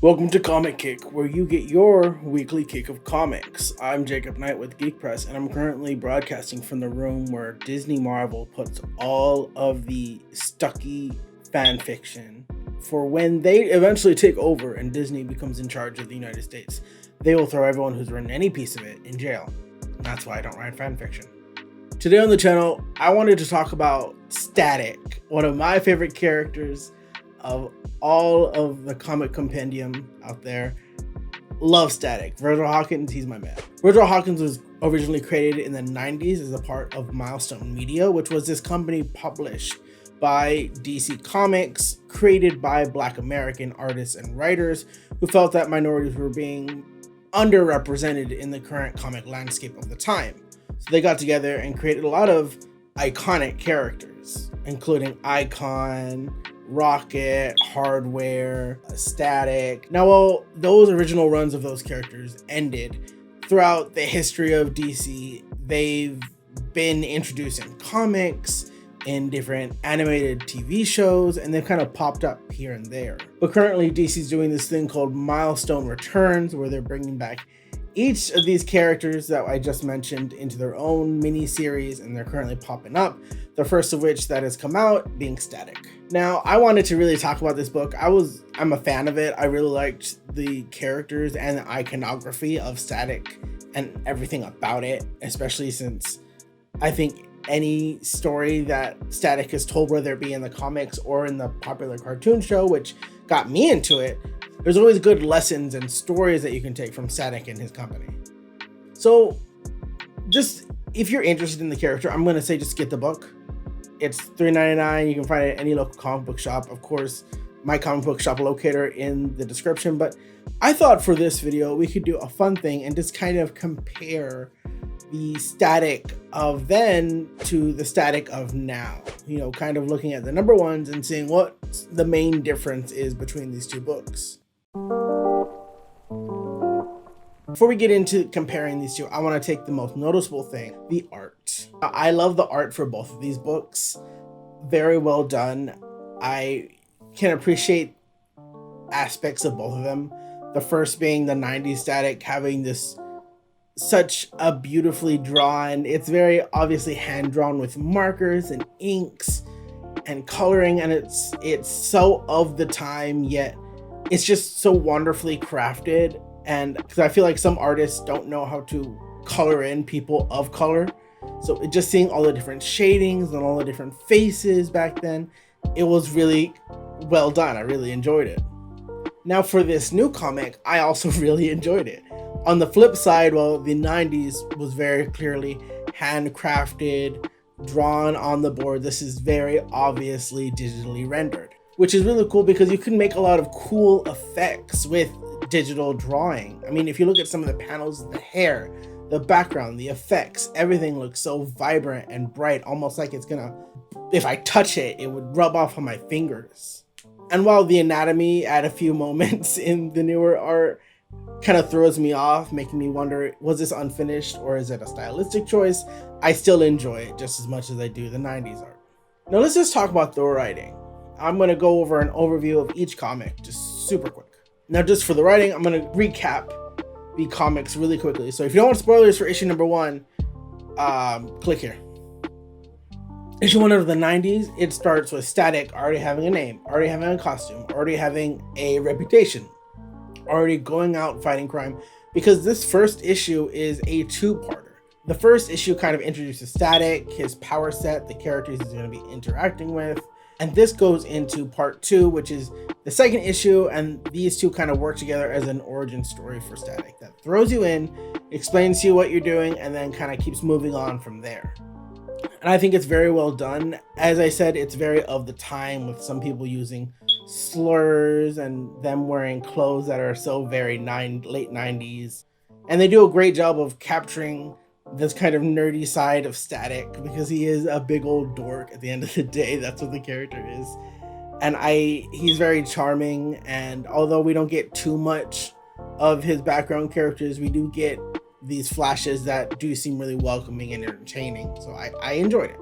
Welcome to Comic Kick, where you get your weekly kick of comics. I'm Jacob Knight with Geek Press, and I'm currently broadcasting from the room where Disney Marvel puts all of the Stucky fan fiction for when they eventually take over and Disney becomes in charge of the United States. They will throw everyone who's written any piece of it in jail. And that's why I don't write fan fiction. Today on the channel, I wanted to talk about Static, one of my favorite characters of all of the comic compendium out there. Love Static. Virgil Hawkins, he's my man. Virgil Hawkins was originally created in the 90s as a part of Milestone Media, which was this company published by DC Comics, created by Black American artists and writers who felt that minorities were being underrepresented in the current comic landscape of the time. So they got together and created a lot of iconic characters, including Icon, Rocket, Hardware, Static. Now, while those original runs of those characters ended, throughout the history of DC, they've been introduced in comics, in different animated TV shows, and they've kind of popped up here and there. But currently, DC's doing this thing called Milestone Returns, where they're bringing back each of these characters that I just mentioned into their own mini-series, and they're currently popping up. The first of which that has come out being Static. Now, I wanted to really talk about this book. I'm a fan of it. I really liked the characters and the iconography of Static and everything about it, especially since I think any story that Static has told, whether it be in the comics or in the popular cartoon show, which got me into it, there's always good lessons and stories that you can take from Static and his company. So just if you're interested in the character, I'm going to say just get the book. It's $3.99. You can find it at any local comic book shop. Of course, my comic book shop locator in the description. But I thought for this video, we could do a fun thing and just kind of compare the Static of then to the Static of now. You know, kind of looking at the number ones and seeing what the main difference is between these two books. Before we get into comparing these two, I want to take the most noticeable thing, the art. I love the art for both of these books. Very well done. I can appreciate aspects of both of them. The first being the 90s Static, having this such a beautifully drawn, it's very obviously hand drawn with markers and inks and coloring, and it's so of the time, yet it's just so wonderfully crafted. And because I feel like some artists don't know how to color in people of color. So just seeing all the different shadings and all the different faces back then, it was really well done. I really enjoyed it. Now for this new comic, I also really enjoyed it. On the flip side, while the 90s was very clearly handcrafted, drawn on the board, this is very obviously digitally rendered, which is really cool because you can make a lot of cool effects with digital drawing. I mean, if you look at some of the panels, the hair, the background, the effects, everything looks so vibrant and bright, almost like it's gonna, if I touch it, it would rub off on my fingers. And while the anatomy at a few moments in the newer art kind of throws me off, making me wonder, was this unfinished or is it a stylistic choice? I still enjoy it just as much as I do the 90s art. Now let's just talk about the writing. I'm gonna go over an overview of each comic, just super quick. Now, just for the writing, I'm going to recap the comics really quickly. So if you don't want spoilers for issue number 1, click here. Issue 1 of the 90s, it starts with Static already having a name, already having a costume, already having a reputation, already going out fighting crime, because this first issue is a two-parter. The first issue kind of introduces Static, his power set, the characters he's going to be interacting with. And this goes into part 2, which is the second issue, and these two kind of work together as an origin story for Static that throws you in, explains to you what you're doing, and then kind of keeps moving on from there. And I think it's very well done. As I said, it's very of the time, with some people using slurs and them wearing clothes that are so very late 90s. And they do a great job of capturing this kind of nerdy side of Static, because he is a big old dork at the end of the day. That's what the character is. And he's very charming, and although we don't get too much of his background characters, we do get these flashes that do seem really welcoming and entertaining. So I enjoyed it.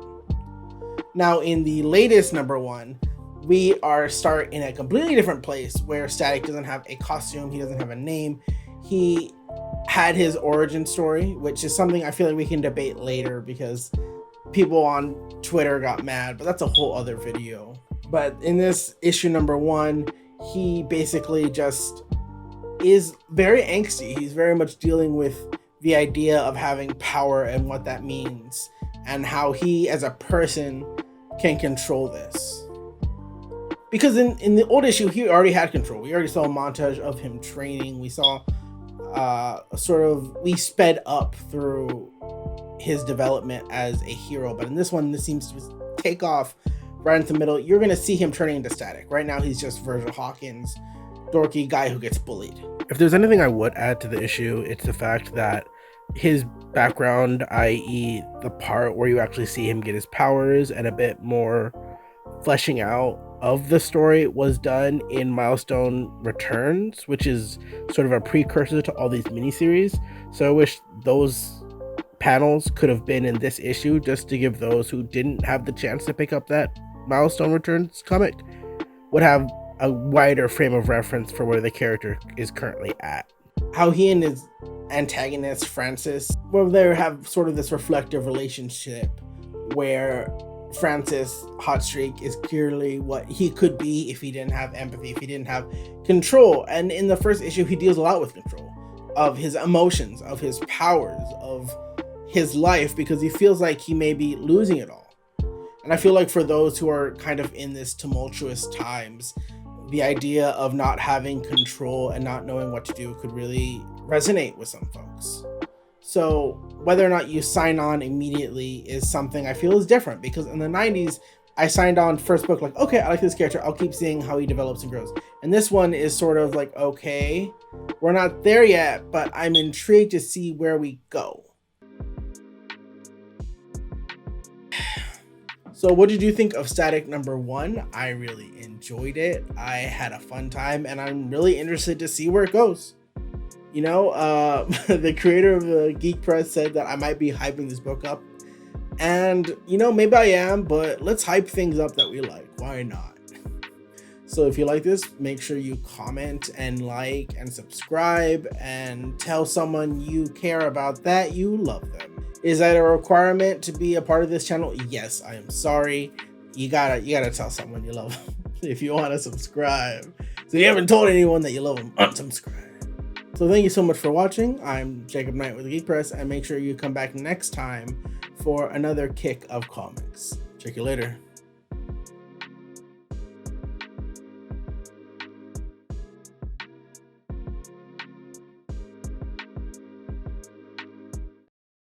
Now in the latest number 1, we are start in a completely different place where Static doesn't have a costume, he doesn't have a name. He had his origin story, which is something I feel like we can debate later because people on Twitter got mad, but that's a whole other video. But in this issue number 1, he basically just is very angsty. He's very much dealing with the idea of having power and what that means, and how he as a person can control this. Because in the old issue, he already had control. We already saw a montage of him training. We saw we sped up through his development as a hero. But in this one, this seems to take off right in the middle. You're going to see him turning into Static. Right now, he's just Virgil Hawkins, dorky guy who gets bullied. If there's anything I would add to the issue, it's the fact that his background, i.e. the part where you actually see him get his powers and a bit more fleshing out of the story, was done in Milestone Returns, which is sort of a precursor to all these miniseries. So I wish those panels could have been in this issue, just to give those who didn't have the chance to pick up that Milestone Returns comic would have a wider frame of reference for where the character is currently at. How he and his antagonist Francis, well, they have sort of this reflective relationship where Francis Hotstreak is clearly what he could be if he didn't have empathy, if he didn't have control. And in the first issue, he deals a lot with control of his emotions, of his powers, of his life, because he feels like he may be losing it all. And I feel like for those who are kind of in this tumultuous times, the idea of not having control and not knowing what to do could really resonate with some folks. So whether or not you sign on immediately is something I feel is different, because in the 90s, I signed on first book like, okay, I like this character. I'll keep seeing how he develops and grows. And this one is sort of like, okay, we're not there yet, but I'm intrigued to see where we go. So what did you think of Static number 1? I really enjoyed it. I had a fun time, and I'm really interested to see where it goes. You know, the creator of the Geek Press said that I might be hyping this book up. And, you know, maybe I am, but let's hype things up that we like. Why not? So if you like this, make sure you comment and like and subscribe and tell someone you care about that you love them. Is that a requirement to be a part of this channel? Yes, I am sorry. You gotta tell someone you love them if you want to subscribe. So you haven't told anyone that you love them, unsubscribe. So thank you so much for watching. I'm Jacob Knight with the Geek Press, and make sure you come back next time for another kick of comics. Check you later.